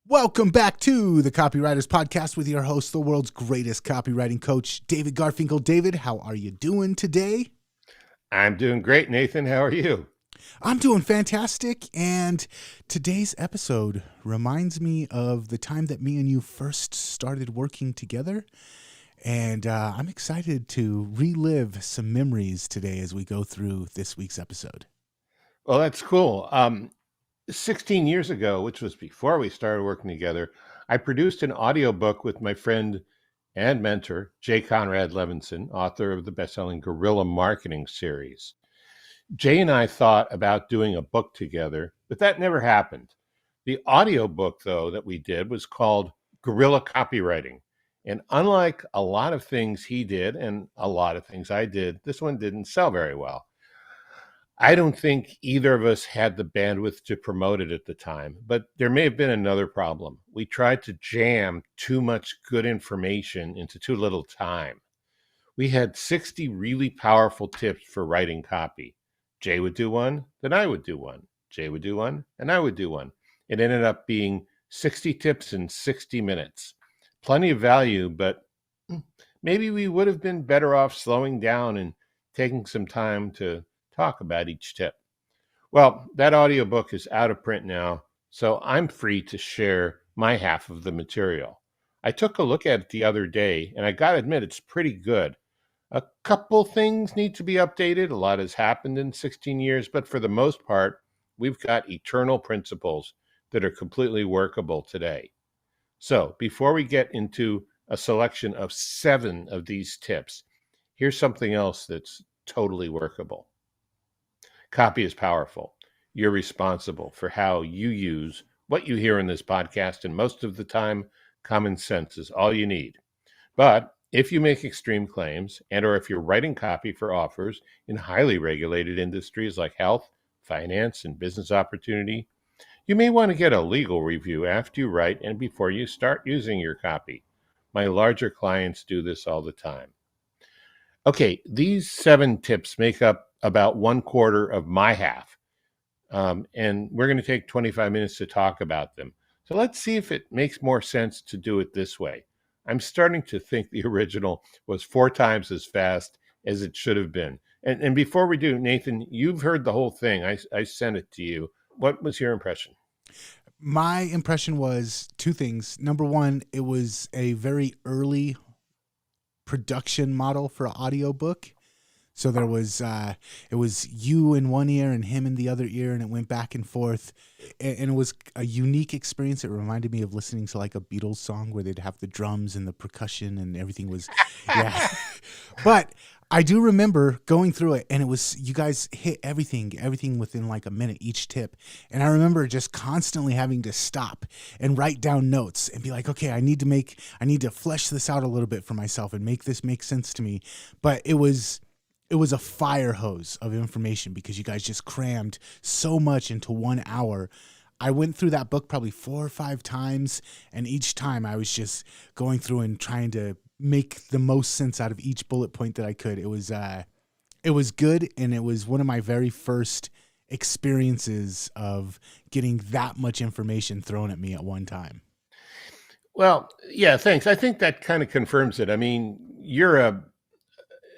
Welcome back to the Copywriters Podcast with your host, the world's greatest copywriting coach, David Garfinkel. David, how are you doing today? I'm doing great, Nathan. How are you? I'm doing fantastic, and today's episode reminds me of the time that me and you first started working together, and I'm excited to relive some memories today as we go through this week's episode. Well, that's cool. 16 years ago, which was before we started working together, I produced an audiobook with my friend and mentor, Jay Conrad Levinson, author of the bestselling Guerrilla Marketing series. Jay and I thought about doing a book together, but that never happened. The audiobook, though, that we did was called Guerrilla Copywriting. And unlike a lot of things he did and a lot of things I did, this one didn't sell very well. I don't think either of us had the bandwidth to promote it at the time, but there may have been another problem. We tried to jam too much good information into too little time. We had 60 really powerful tips for writing copy. Jay would do one, then I would do one. Jay would do one, and I would do one. It ended up being 60 tips in 60 minutes. Plenty of value, but maybe we would have been better off slowing down and taking some time to talk about each tip. Well, that audiobook is out of print now, so I'm free to share my half of the material. I took a look at it the other day, and I got to admit, it's pretty good. A couple things need to be updated. A lot has happened in 16 years, but for the most part, we've got eternal principles that are completely workable today. So before we get into a selection of 7 of these tips, here's something else that's totally workable. Copy is powerful. You're responsible for how you use what you hear in this podcast, and most of the time, common sense is all you need. But if you make extreme claims, and or if you're writing copy for offers in highly regulated industries like health, finance, and business opportunity, you may want to get a legal review after you write and before you start using your copy. My larger clients do this all the time. Okay, these 7 tips make up about 1/4 of my half. And we're going to take 25 minutes to talk about them. So let's see if it makes more sense to do it this way. I'm starting to think the original was 4 times as fast as it should have been. And before we do, Nathan, you've heard the whole thing. I sent it to you. What was your impression? My impression was 2 things. Number one, it was a very early production model for an audiobook. So there was, it was you in one ear and him in the other ear, and it went back and forth. And it was a unique experience. It reminded me of listening to like a Beatles song where they'd have the drums and the percussion and everything was, yeah. But I do remember going through it, and it was, you guys hit everything within like a minute each tip. And I remember just constantly having to stop and write down notes and be like, okay, I need to flesh this out a little bit for myself and make this make sense to me. But it was a fire hose of information because you guys just crammed so much into 1 hour. I went through that book probably 4 or 5 times, and each time I was just going through and trying to make the most sense out of each bullet point that I could. It was good, and it was one of my very first experiences of getting that much information thrown at me at one time. Well, yeah, thanks. I think that kind of confirms it. I mean, you're a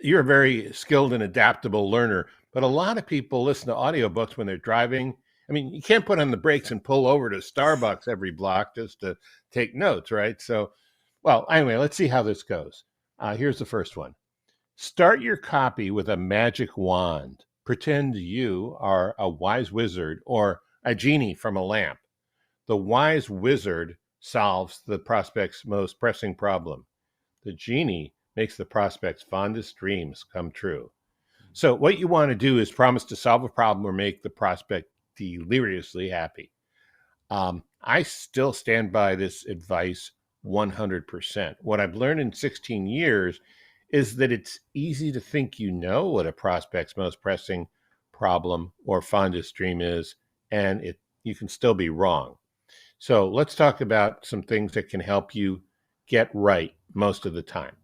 very skilled and adaptable learner, but a lot of people listen to audiobooks when they're driving. I mean, you can't put on the brakes and pull over to Starbucks every block just to take notes, right? So, well, anyway, let's see how this goes. Here's the first one. Start your copy with a magic wand. Pretend you are a wise wizard or a genie from a lamp. The wise wizard solves the prospect's most pressing problem. The genie makes the prospect's fondest dreams come true. So what you want to do is promise to solve a problem or make the prospect deliriously happy. I still stand by this advice 100%. What I've learned in 16 years is that it's easy to think you know what a prospect's most pressing problem or fondest dream is, and you can still be wrong. So let's talk about some things that can help you get right most of the time.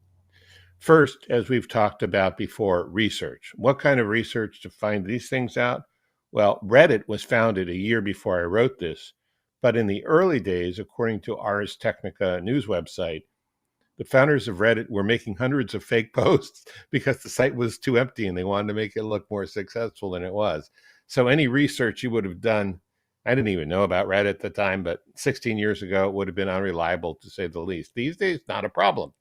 First, as we've talked about before, research. What kind of research to find these things out? Well, Reddit was founded a year before I wrote this, But in the early days, according to Ars Technica news website, the founders of Reddit were making hundreds of fake posts because the site was too empty and they wanted to make it look more successful than it was. So any research you would have done, I didn't even know about Reddit at the time, but 16 years ago, it would have been unreliable to say the least. These days, not a problem.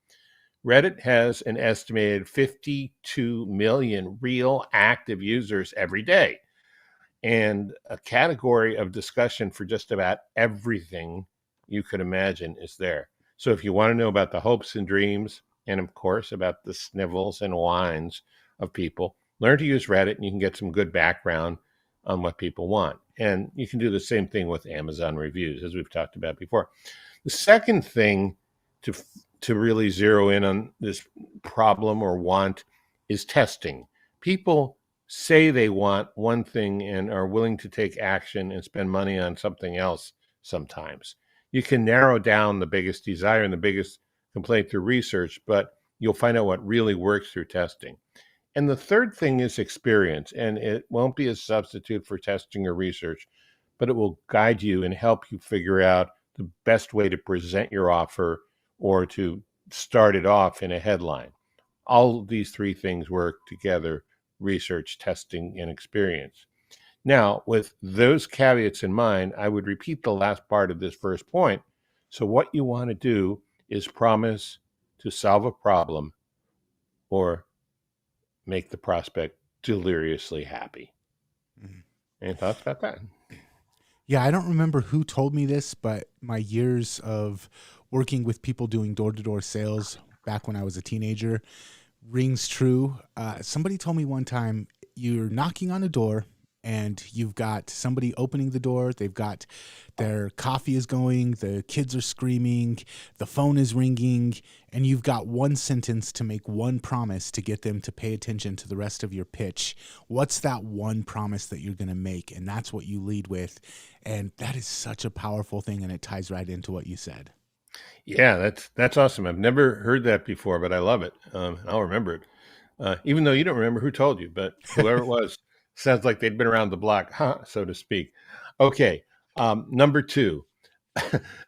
Reddit has an estimated 52 million real active users every day, and a category of discussion for just about everything you could imagine is there. So if you want to know about the hopes and dreams, and of course about the snivels and whines of people, learn to use Reddit and you can get some good background on what people want. And you can do the same thing with Amazon reviews, as we've talked about before. The second thing to really zero in on this problem or want is testing. People say they want one thing and are willing to take action and spend money on something else sometimes. You can narrow down the biggest desire and the biggest complaint through research, but you'll find out what really works through testing. And the third thing is experience, and it won't be a substitute for testing or research, but it will guide you and help you figure out the best way to present your offer or to start it off in a headline. All of these three things work together: research, testing, and experience. Now, with those caveats in mind, I would repeat the last part of this first point. So what you want to do is promise to solve a problem or make the prospect deliriously happy. Mhm. Any thoughts about that? Yeah, I don't remember who told me this, but my years of working with people doing door-to-door sales back when I was a teenager rings true. Somebody told me one time, you're knocking on a door and you've got somebody opening the door. They've got their coffee is going, the kids are screaming, the phone is ringing, and you've got one sentence to make one promise to get them to pay attention to the rest of your pitch. What's that one promise that you're going to make? And that's what you lead with. And that is such a powerful thing, and it ties right into what you said. Yeah, that's awesome. I've never heard that before, but I love it. I'll remember it. Even though you don't remember who told you, but whoever it was sounds like they'd been around the block, so to speak. Okay, number two,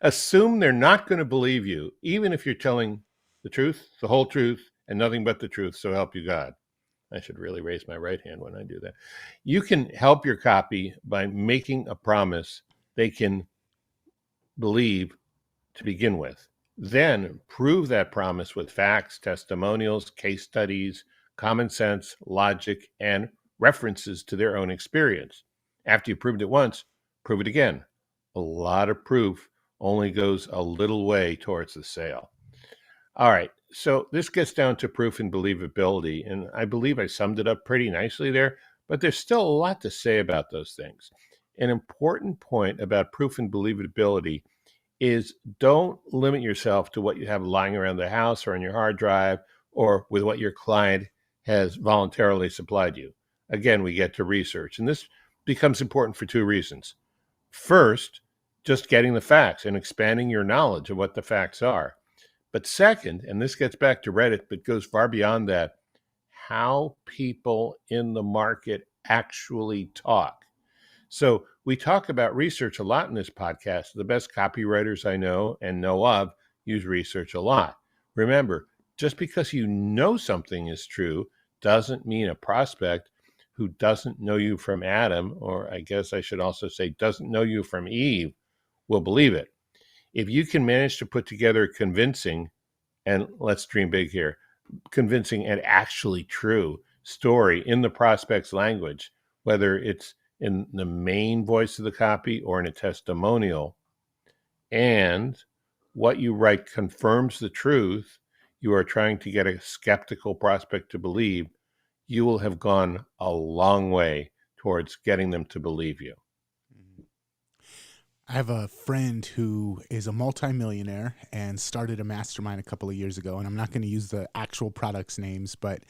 assume they're not going to believe you, even if you're telling the truth, the whole truth, and nothing but the truth, so help you God. I should really raise my right hand when I do that. You can help your copy by making a promise they can believe to begin with. Then prove that promise with facts, testimonials, case studies, common sense, logic, and references to their own experience. After you proved it once, prove it again. A lot of proof only goes a little way towards the sale. All right, so this gets down to proof and believability, and I believe I summed it up pretty nicely there, but there's still a lot to say about those things. An important point about proof and believability is don't limit yourself to what you have lying around the house or on your hard drive or with what your client has voluntarily supplied you. Again, we get to research, and this becomes important for two reasons. First, just getting the facts and expanding your knowledge of what the facts are. But second, and this gets back to Reddit, but goes far beyond that, how people in the market actually talk. So we talk about research a lot in this podcast. The best copywriters I know and know of use research a lot. Remember, just because you know something is true doesn't mean a prospect who doesn't know you from Adam, or I guess I should also say doesn't know you from Eve, will believe it. If you can manage to put together a convincing, and let's dream big here, convincing and actually true story in the prospect's language, whether it's in the main voice of the copy or in a testimonial, and what you write confirms the truth you are trying to get a skeptical prospect to believe, you will have gone a long way towards getting them to believe you. I have a friend who is a multimillionaire and started a mastermind a couple of years ago, and I'm not going to use the actual products names, but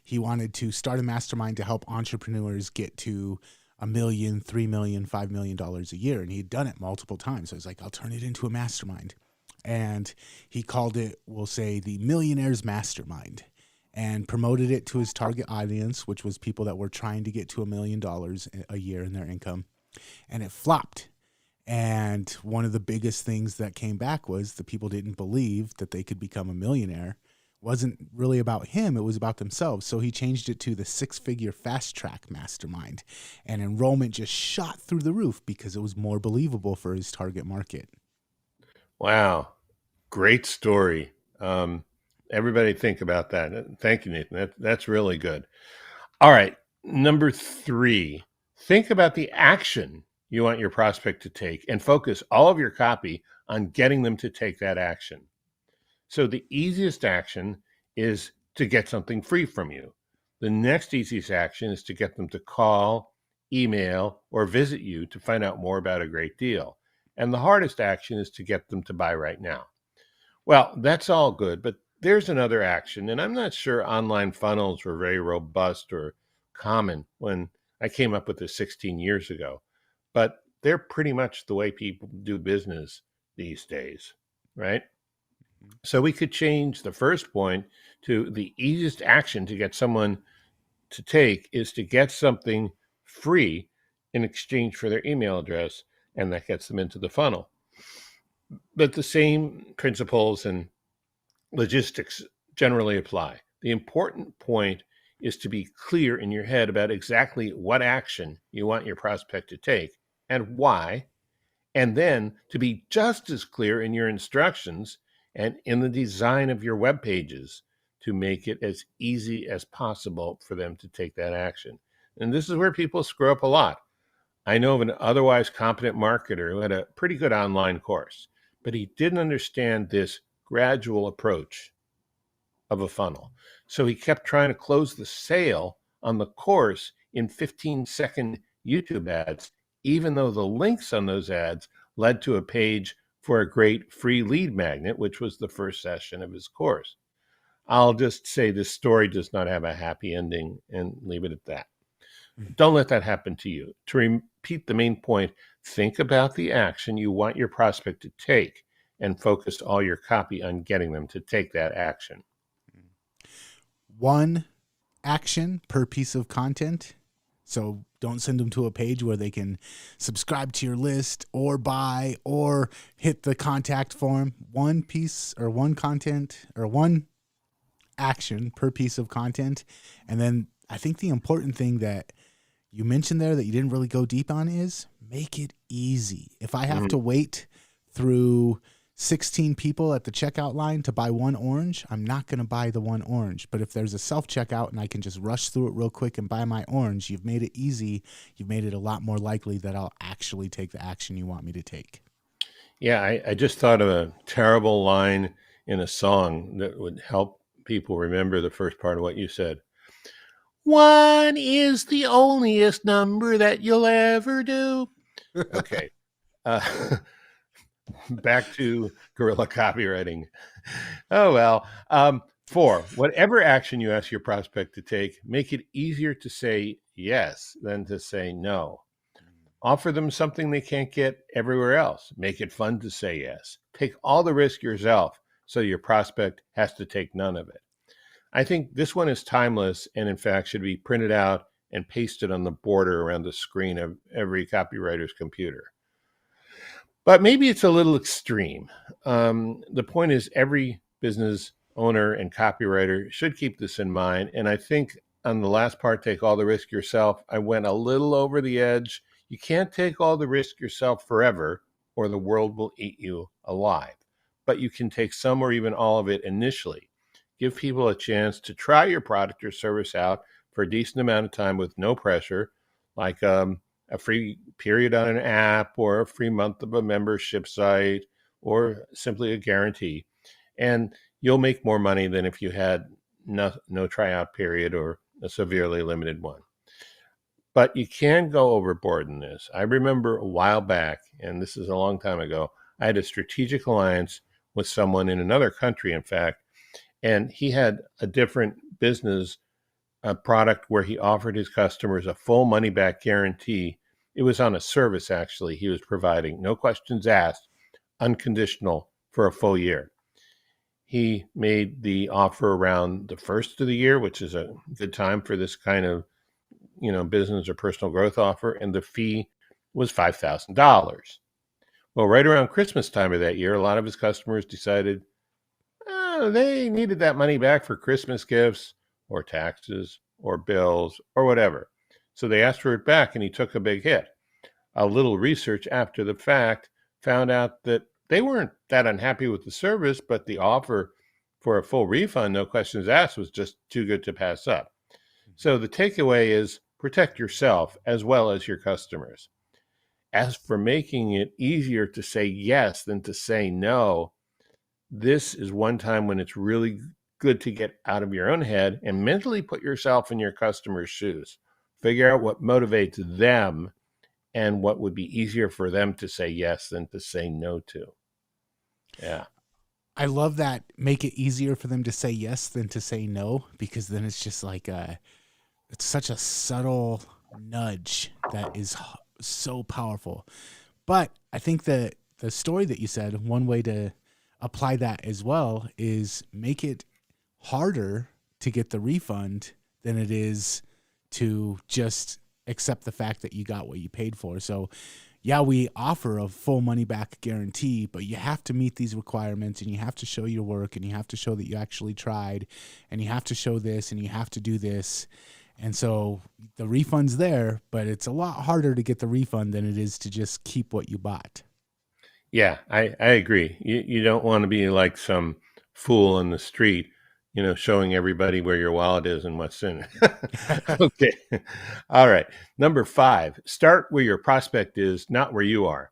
he wanted to start a mastermind to help entrepreneurs get to $1 million, $3 million, $5 million a year. And he'd done it multiple times. So I was like, I'll turn it into a mastermind. And he called it, we'll say, the Millionaire's Mastermind, and promoted it to his target audience, which was people that were trying to get to $1 million a year in their income. And it flopped. And one of the biggest things that came back was the people didn't believe that they could become a millionaire. It wasn't really about him, it was about themselves. So he changed it to the 6-figure fast track mastermind. And enrollment just shot through the roof because it was more believable for his target market. Wow. Great story. Everybody think about that. Thank you, Nathan. That's really good. All right. Number 3, think about the action you want your prospect to take and focus all of your copy on getting them to take that action. So the easiest action is to get something free from you. The next easiest action is to get them to call, email, or visit you to find out more about a great deal. And the hardest action is to get them to buy right now. Well, that's all good, but there's another action, and I'm not sure online funnels were very robust or common when I came up with this 16 years ago, but they're pretty much the way people do business these days, right? So we could change the first point to the easiest action to get someone to take is to get something free in exchange for their email address, and that gets them into the funnel. But the same principles and logistics generally apply. The important point is to be clear in your head about exactly what action you want your prospect to take and why, and then to be just as clear in your instructions and in the design of your web pages to make it as easy as possible for them to take that action. And this is where people screw up a lot. I know of an otherwise competent marketer who had a pretty good online course, but he didn't understand this gradual approach of a funnel. So he kept trying to close the sale on the course in 15-second YouTube ads, even though the links on those ads led to a page for a great free lead magnet, which was the first session of his course. I'll just say this story does not have a happy ending and leave it at that. Don't let that happen to you. To repeat the main point, think about the action you want your prospect to take and focus all your copy on getting them to take that action. One action per piece of content. So don't send them to a page where they can subscribe to your list or buy or hit the contact form. One piece or one content or one action per piece of content. And then I think the important thing that you mentioned there that you didn't really go deep on is make it easy. If I have to wait through 16 people at the checkout line to buy one orange, I'm not going to buy the one orange. But if there's a self-checkout and I can just rush through it real quick and buy my orange, you've made it easy. You've made it a lot more likely that I'll actually take the action you want me to take. Yeah, I just thought of a terrible line in a song that would help people remember the first part of what you said. 1 is the onlyest number that you'll ever do. Okay. Back to guerrilla copywriting. Oh, well. 4, whatever action you ask your prospect to take, make it easier to say yes than to say no. Offer them something they can't get everywhere else. Make it fun to say yes. Take all the risk yourself so your prospect has to take none of it. I think this one is timeless and, in fact, should be printed out and pasted on the border around the screen of every copywriter's computer. But maybe it's a little extreme. The point is every business owner and copywriter should keep this in mind. And I think on the last part, take all the risk yourself, I went a little over the edge. You can't take all the risk yourself forever, or the world will eat you alive. But you can take some or even all of it initially. Give people a chance to try your product or service out for a decent amount of time with no pressure, like a free period on an app or a free month of a membership site or simply a guarantee. And you'll make more money than if you had no tryout period or a severely limited one. But you can go overboard in this. I remember a while back, and this is a long time ago, I had a strategic alliance with someone in another country, in fact, and he had a different business product where he offered his customers a full money-back guarantee. It was on a service, actually, he was providing, no questions asked, unconditional for a full year. He made the offer around the first of the year, which is a good time for this kind of, business or personal growth offer, and the fee was $5,000. Well, right around Christmas time of that year, a lot of his customers decided they needed that money back for Christmas gifts or taxes or bills or whatever. So they asked for it back, and he took a big hit. A little research after the fact found out that they weren't that unhappy with the service, but the offer for a full refund, no questions asked, was just too good to pass up. So the takeaway is protect yourself as well as your customers. As for making it easier to say yes than to say no, this is one time when it's really good to get out of your own head and mentally put yourself in your customer's shoes. Figure out what motivates them and what would be easier for them to say yes than to say no to. Yeah. I love that. Make it easier for them to say yes than to say no, because then it's just like it's such a subtle nudge that is so powerful. But I think that the story that you said, one way to apply that as well is make it harder to get the refund than it is to just accept the fact that you got what you paid for. So yeah, we offer a full money back guarantee, but you have to meet these requirements, and you have to show your work, and you have to show that you actually tried, and you have to show this, and you have to do this. And so the refund's there, but it's a lot harder to get the refund than it is to just keep what you bought. Yeah, I agree. You don't want to be like some fool on the street, showing everybody where your wallet is and what's in it. Okay. All right. Number 5, start where your prospect is, not where you are.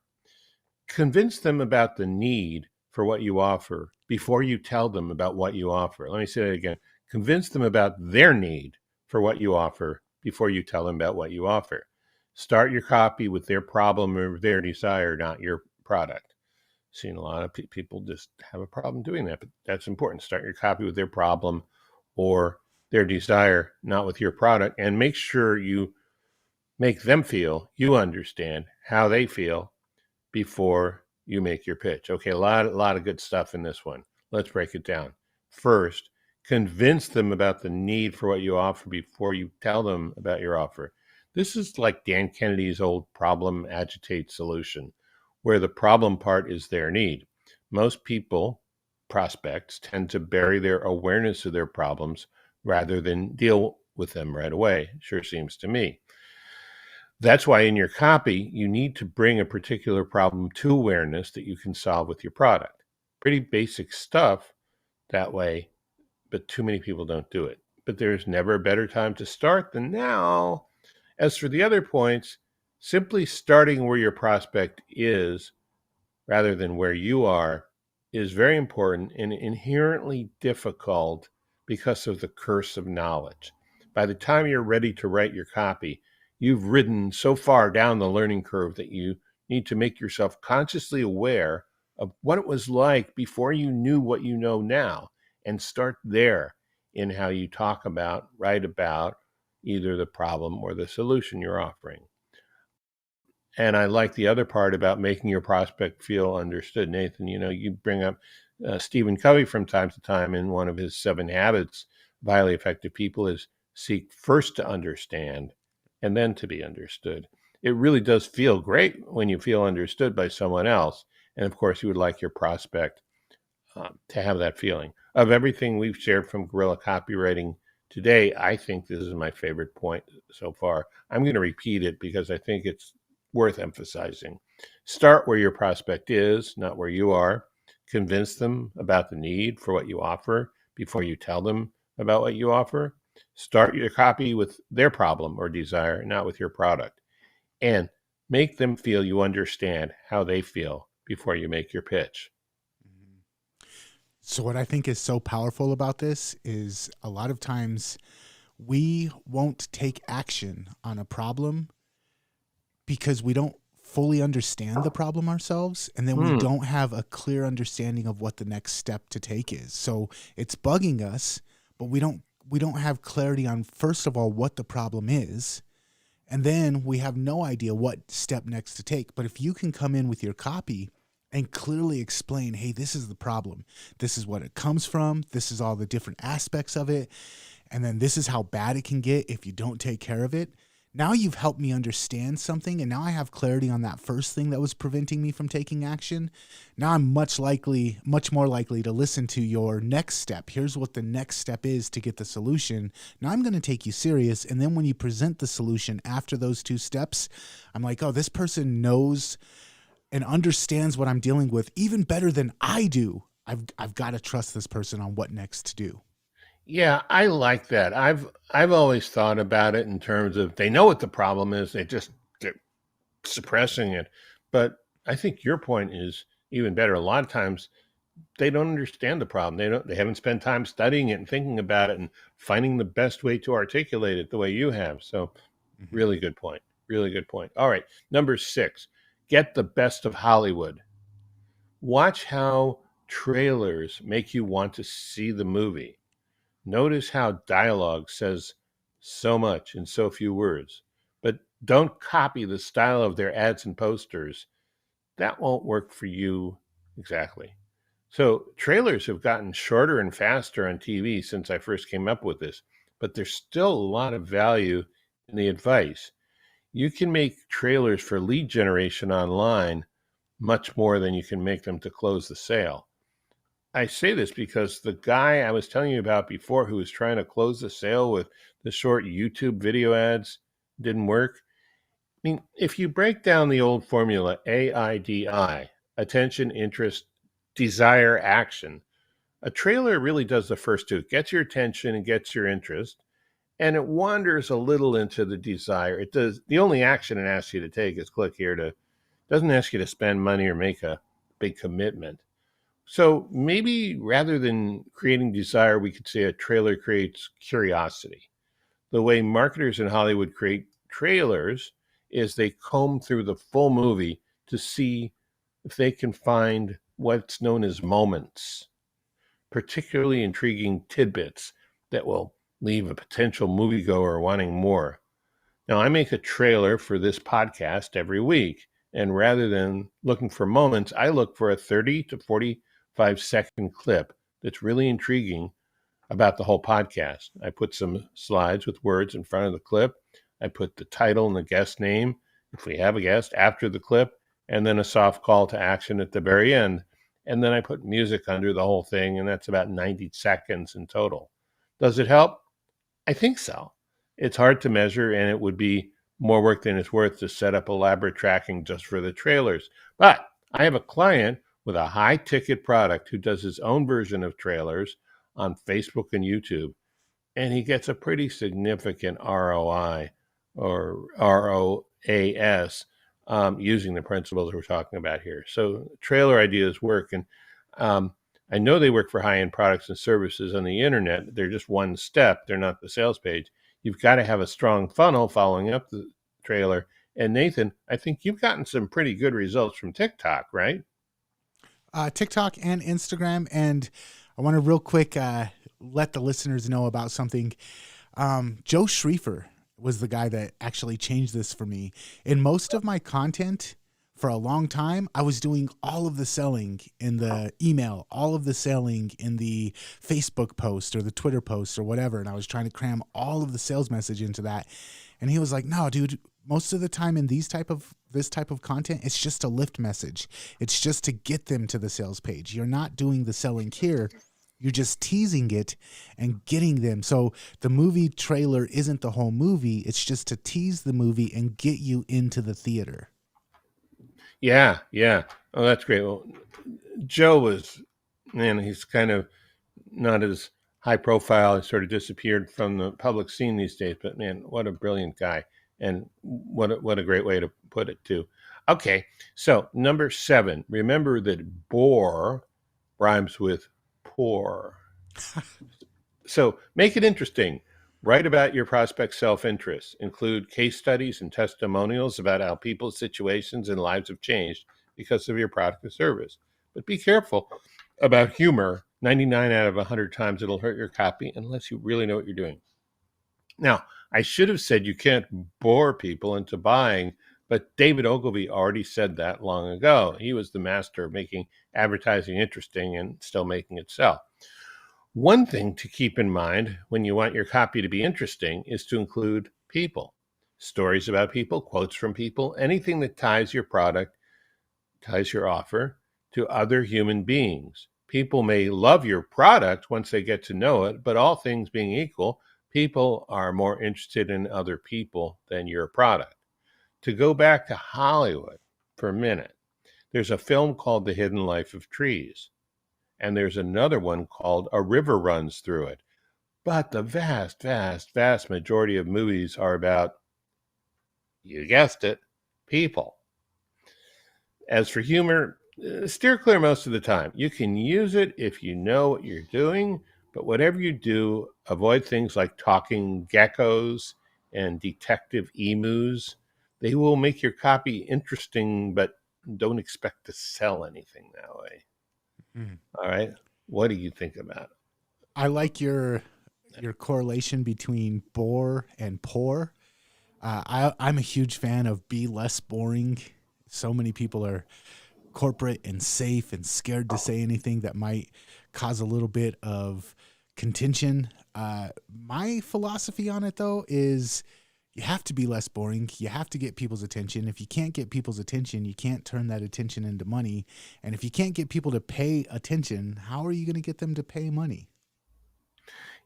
Convince them about the need for what you offer before you tell them about what you offer. Let me say that again. Convince them about their need for what you offer before you tell them about what you offer. Start your copy with their problem or their desire, not your product. Seen a lot of people just have a problem doing that, but that's important. Start your copy with their problem or their desire, not with your product, and make sure you make them feel you understand how they feel before you make your pitch. Okay, a lot of good stuff in this one. Let's break it down. First, convince them about the need for what you offer before you tell them about your offer. This is like Dan Kennedy's old problem, agitate, solution, where the problem part is their need. Most people, prospects, tend to bury their awareness of their problems rather than deal with them right away. Sure seems to me. That's why in your copy, you need to bring a particular problem to awareness that you can solve with your product. Pretty basic stuff that way, but too many people don't do it. But there's never a better time to start than now. As for the other points, simply starting where your prospect is rather than where you are is very important and inherently difficult because of the curse of knowledge. By the time you're ready to write your copy, you've ridden so far down the learning curve that you need to make yourself consciously aware of what it was like before you knew what you know now, and start there in how you talk about, write about either the problem or the solution you're offering. And I like the other part about making your prospect feel understood. Nathan, you bring up Stephen Covey from time to time in one of his 7 habits of highly effective people is seek first to understand and then to be understood. It really does feel great when you feel understood by someone else. And of course, you would like your prospect to have that feeling. Of everything we've shared from Guerrilla Copywriting today, I think this is my favorite point so far. I'm going to repeat it because I think it's worth emphasizing. Start where your prospect is, not where you are. Convince them about the need for what you offer before you tell them about what you offer. Start your copy with their problem or desire, not with your product. And make them feel you understand how they feel before you make your pitch. So what I think is so powerful about this is a lot of times we won't take action on a problem because we don't fully understand the problem ourselves, and then we don't have a clear understanding of what the next step to take is. So it's bugging us, but we don't have clarity on, first of all, what the problem is, and then we have no idea what step next to take. But if you can come in with your copy and clearly explain, hey, this is the problem, this is what it comes from, this is all the different aspects of it, and then this is how bad it can get if you don't take care of it. now you've helped me understand something, and now I have clarity on that first thing that was preventing me from taking action. Now I'm much more likely to listen to your next step. Here's what the next step is to get the solution. Now I'm going to take you serious. And then when you present the solution after those two steps, I'm like, oh, this person knows and understands what I'm dealing with even better than I do. I've got to trust this person on what next to do. Yeah, I like that. I've always thought about it in terms of they know what the problem is, they're suppressing it. But I think your point is even better. A lot of times they don't understand the problem. They haven't spent time studying it and thinking about it and finding the best way to articulate it the way you have. So really good point. Really good point. All right. Number 6, get the best of Hollywood. Watch how trailers make you want to see the movie. Notice how dialogue says so much in so few words, but don't copy the style of their ads and posters. That won't work for you exactly. So trailers have gotten shorter and faster on TV since I first came up with this, but there's still a lot of value in the advice. You can make trailers for lead generation online much more than you can make them to close the sale. I say this because the guy I was telling you about before who was trying to close the sale with the short YouTube video ads didn't work. I mean, if you break down the old formula, AIDI, attention, interest, desire, action, a trailer really does the first two. It gets your attention and gets your interest, and it wanders a little into the desire. It does. The only action it asks you to take is click here to, doesn't ask you to spend money or make a big commitment. So maybe rather than creating desire, we could say a trailer creates curiosity. The way marketers in Hollywood create trailers is they comb through the full movie to see if they can find what's known as moments, particularly intriguing tidbits that will leave a potential moviegoer wanting more. Now, I make a trailer for this podcast every week, and rather than looking for moments, I look for a 30 to 45-second clip that's really intriguing about the whole podcast. I put some slides with words in front of the clip. I put the title and the guest name, if we have a guest, after the clip, and then a soft call to action at the very end. And then I put music under the whole thing, and that's about 90 seconds in total. Does it help? I think so. It's hard to measure, and it would be more work than it's worth to set up elaborate tracking just for the trailers. But I have a client with a high-ticket product who does his own version of trailers on Facebook and YouTube, and he gets a pretty significant ROI or ROAS using the principles we're talking about here. So trailer ideas work, and I know they work for high-end products and services on the internet. They're just one step. They're not the sales page. You've got to have a strong funnel following up the trailer. And Nathan, I think you've gotten some pretty good results from TikTok, right? TikTok and Instagram. And I want to real quick let the listeners know about something. Joe Schriefer was the guy that actually changed this for me. In most of my content for a long time, I was doing all of the selling in the email, all of the selling in the Facebook post or the Twitter post or whatever. And I was trying to cram all of the sales message into that. And he was like, no, dude, most of the time in this type of content, it's just a lift message. It's just to get them to the sales page. You're not doing the selling here. You're just teasing it and getting them. So the movie trailer isn't the whole movie. It's just to tease the movie and get you into the theater. Yeah. Oh, that's great. Well, Joe was, man, he's kind of not as high profile. He sort of disappeared from the public scene these days. But man, what a brilliant guy. And what a great way to put it, too. Okay, so number 7, remember that bore rhymes with poor. So make it interesting. Write about your prospect's self-interest. Include case studies and testimonials about how people's situations and lives have changed because of your product or service. But be careful about humor. 99 out of 100 times it'll hurt your copy unless you really know what you're doing. Now, I should have said you can't bore people into buying, but David Ogilvy already said that long ago. He was the master of making advertising interesting and still making it sell. One thing to keep in mind when you want your copy to be interesting is to include people. stories about people, quotes from people, anything that ties your product, ties your offer to other human beings. People may love your product once they get to know it, but all things being equal, people are more interested in other people than your product. To go back to Hollywood for a minute, there's a film called The Hidden Life of Trees, and there's another one called A River Runs Through It. But the vast majority of movies are about, you guessed it, people. As for humor, steer clear most of the time. You can use it if you know what you're doing, but whatever you do, avoid things like talking geckos and detective emus. They will make your copy interesting, but don't expect to sell anything that way. Mm. All right. What do you think about it? I like your correlation between bore and pour. I'm a huge fan of be less boring. So many people are corporate and safe and scared to say anything that might cause a little bit of contention. My philosophy on it, though, is you have to be less boring. You have to get people's attention. If you can't get people's attention, you can't turn that attention into money. And if you can't get people to pay attention, how are you going to get them to pay money?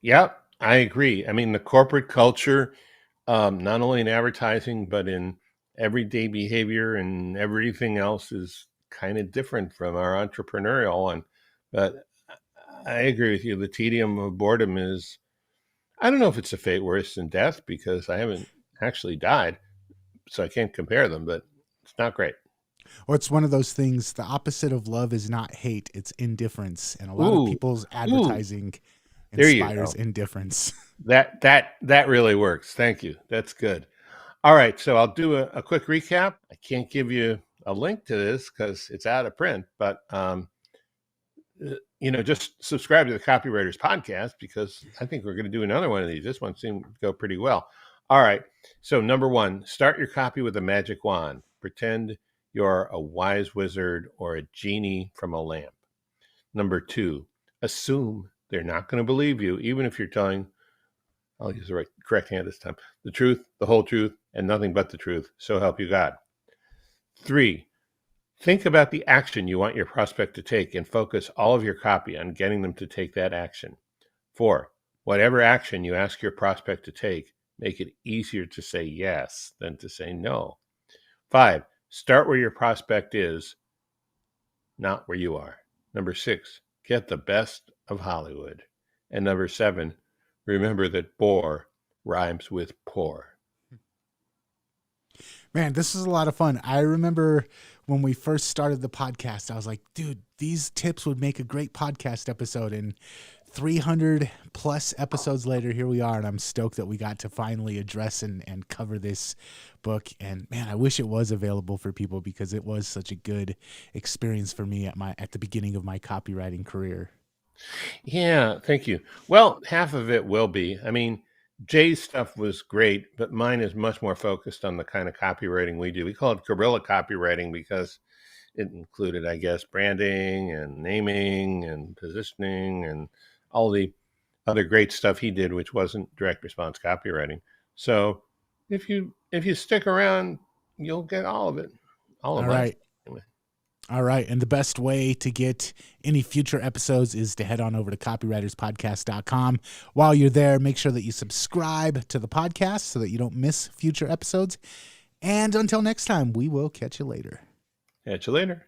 Yep, I agree. I mean, the corporate culture, not only in advertising, but in everyday behavior and everything else is kind of different from our entrepreneurial one. But I agree with you. The tedium of boredom is, I don't know if it's a fate worse than death because I haven't actually died, so I can't compare them, but it's not great. Or it's one of those things, the opposite of love is not hate, it's indifference. And a lot of people's advertising there you inspires go. indifference. That really works. Thank you. That's good. All right, so I'll do a quick recap. I can't give you a link to this because it's out of print, but just subscribe to the Copywriters podcast because I think we're going to do another one of these. This one seemed to go pretty well. All right, so number one, start your copy with a magic wand. Pretend you're a wise wizard or a genie from a lamp. Number two, assume they're not going to believe you, even if you're telling, I'll use the correct hand this time, the truth, the whole truth, and nothing but the truth. So help you God. 3, think about the action you want your prospect to take and focus all of your copy on getting them to take that action. 4, whatever action you ask your prospect to take, make it easier to say yes than to say no. 5, start where your prospect is, not where you are. Number 6, get the best of Hollywood. And number 7, remember that bore rhymes with poor. Man, this is a lot of fun. I remember when we first started the podcast, I was like, dude, these tips would make a great podcast episode. And 300 plus episodes later, here we are. And I'm stoked that we got to finally address and cover this book. And man, I wish it was available for people because it was such a good experience for me at the beginning of my copywriting career. Yeah, thank you. Well, half of it will be. I mean, Jay's stuff was great, but mine is much more focused on the kind of copywriting we do. We call it Guerrilla Copywriting because it included, I guess, branding and naming and positioning and all the other great stuff he did, which wasn't direct response copywriting. So if you stick around, you'll get all of it. All of All mine. right. Anyway. All right. And the best way to get any future episodes is to head on over to copywriterspodcast.com. While you're there, make sure that you subscribe to the podcast so that you don't miss future episodes. And until next time, we will catch you later. Catch you later.